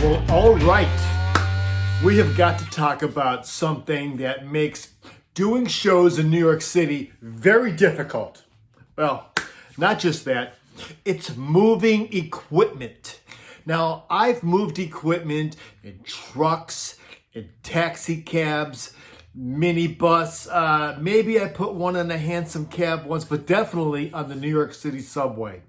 Well, all right. We have got to talk about something that makes doing shows in New York City very difficult. Well, not just that, it's moving equipment. Now, I've moved equipment in trucks, in taxi cabs, minibus. Maybe I put one in a hansom cab once, but definitely on the New York City subway.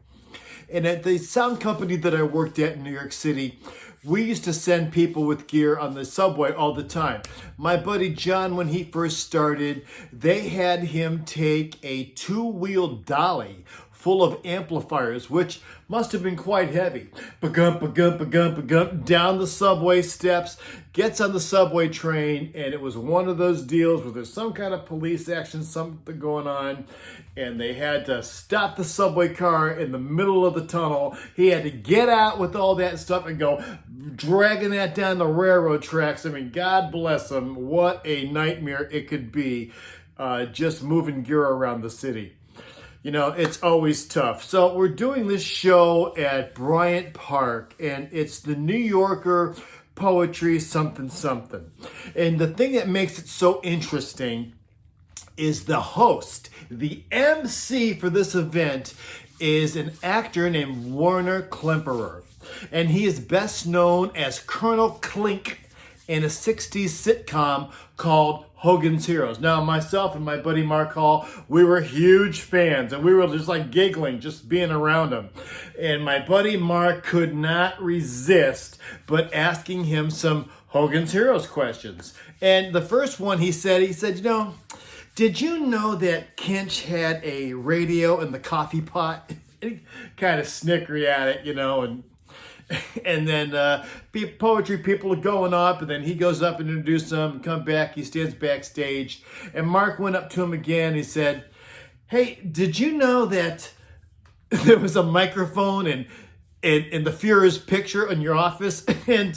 And at the sound company that I worked at in New York City, we used to send people with gear on the subway all the time. My buddy John, when he first started, they had him take a two-wheel dolly full of amplifiers, which must have been quite heavy. Ba-gump, ba-gump, ba-gump, ba-gump, down the subway steps, gets on the subway train, and it was one of those deals where there's some kind of police action, something going on, and they had to stop the subway car in the middle of the tunnel. He had to get out with all that stuff and go dragging that down the railroad tracks. I mean, God bless him. What a nightmare it could be just moving gear around the city. You know, it's always tough. So we're doing this show at Bryant Park, and it's the New Yorker Poetry something something. And the thing that makes it so interesting is the host, the MC for this event, is an actor named Werner Klemperer. And he is best known as Colonel Klink in a 60s sitcom called Hogan's Heroes. Now, myself and my buddy Mark Hall, we were huge fans, and we were just like giggling just being around him. And my buddy Mark could not resist but asking him some Hogan's Heroes questions. And the first one he said, you know, did you know that Kinch had a radio in the coffee pot? And he kind of snickered at it, you know, and then poetry people are going up, and then he goes up and introduces them and come back. He stands backstage, and Mark went up to him again. He said, hey, did you know that there was a microphone in the Fuhrer's picture in your office? And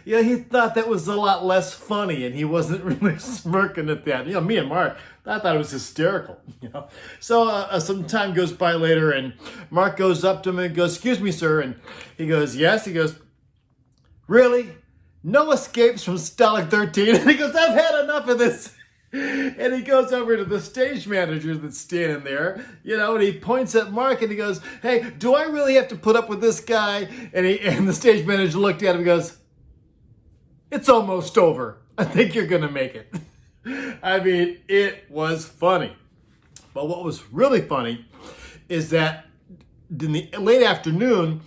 yeah, he thought that was a lot less funny, and he wasn't really smirking at that. You know, me and Mark, I thought it was hysterical. You know, so some time goes by later, and Mark goes up to him and goes, "Excuse me, sir," and he goes, "Yes." He goes, "Really? No escapes from Stalag 13?" And he goes, "I've had enough of this." And he goes over to the stage manager that's standing there, you know, and he points at Mark and he goes, "Hey, do I really have to put up with this guy?" And the stage manager looked at him and goes, "It's almost over. I think you're going to make it." I mean, it was funny. But what was really funny is that in the late afternoon,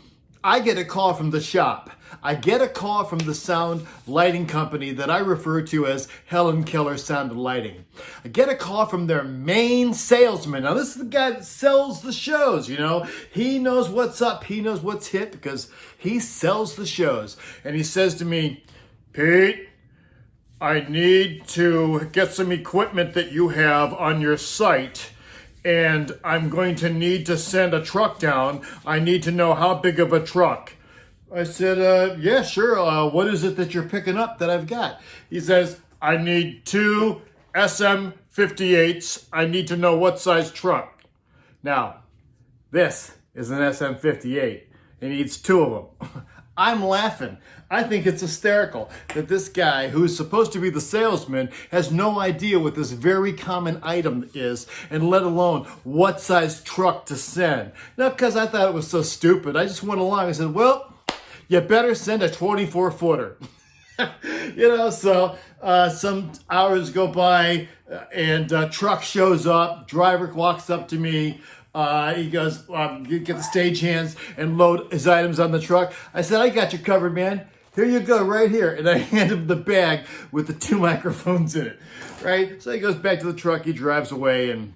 I get a call from the shop. I get a call from the sound lighting company that I refer to as Helen Keller Sound and Lighting. I get a call from their main salesman. Now, this is the guy that sells the shows, you know. He knows what's up. He knows what's hit because he sells the shows. And he says to me, "Pete, I need to get some equipment that you have on your site, and I'm going to need to send a truck down. I need to know how big of a truck." I said, "Yeah, sure. What is it that you're picking up that I've got?" He says, "I need two SM58s. I need to know what size truck." Now, this is an SM58. He needs two of them. I'm laughing. I think it's hysterical that this guy, who's supposed to be the salesman, has no idea what this very common item is, and let alone what size truck to send. Not because I thought it was so stupid. I just went along and said, "Well, you better send a 24-footer. You know, so some hours go by, and truck shows up. Driver walks up to me. He goes, get the stagehands and load his items on the truck. I said, "I got you covered, man. Here you go, right here." And I hand him the bag with the two microphones in it, right? So he goes back to the truck. He drives away, and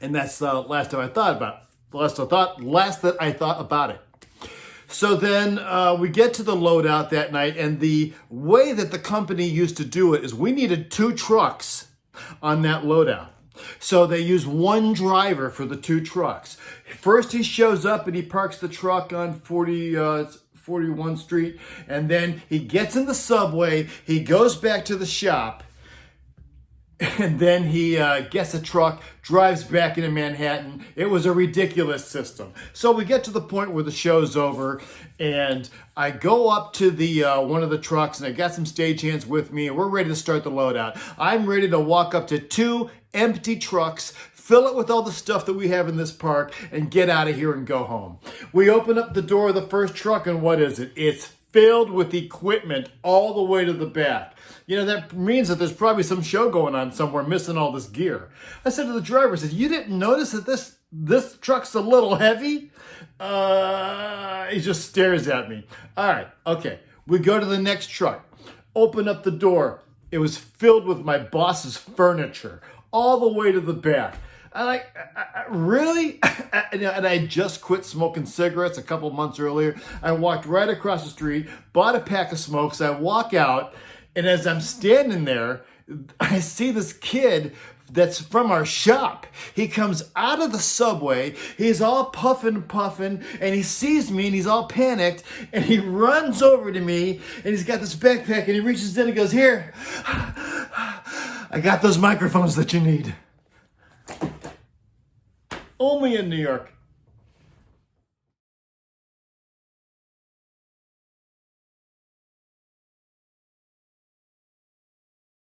that's the last time I thought about it. Last that I thought about it. So then we get to the loadout that night, and the way that the company used to do it is we needed two trucks on that loadout. So they use one driver for the two trucks. First, he shows up and he parks the truck on 41 Street, and then he gets in the subway, he goes back to the shop, and then he gets a truck, drives back into Manhattan. It was a ridiculous system. So we get to the point where the show's over, and I go up to the one of the trucks, and I got some stagehands with me, and we're ready to start the loadout. I'm ready to walk up to 2 empty trucks, fill it with all the stuff that we have in this park, and get out of here and go home. We open up the door of the first truck, and what is it? It's filled with equipment all the way to the back. You know, that means that there's probably some show going on somewhere missing all this gear. I said to the driver, I said, you didn't notice that this truck's a little heavy? He just stares at me. All right, okay. We go to the next truck. Open up the door. It was filled with my boss's furniture all the way to the back. I really? And I just quit smoking cigarettes a couple months earlier. I walked right across the street, bought a pack of smokes. I walk out, and as I'm standing there, I see this kid that's from our shop. He comes out of the subway. He's all puffing, and he sees me, and he's all panicked, and he runs over to me, and he's got this backpack, and he reaches in and goes, here, I got those microphones that you need. Only in New York.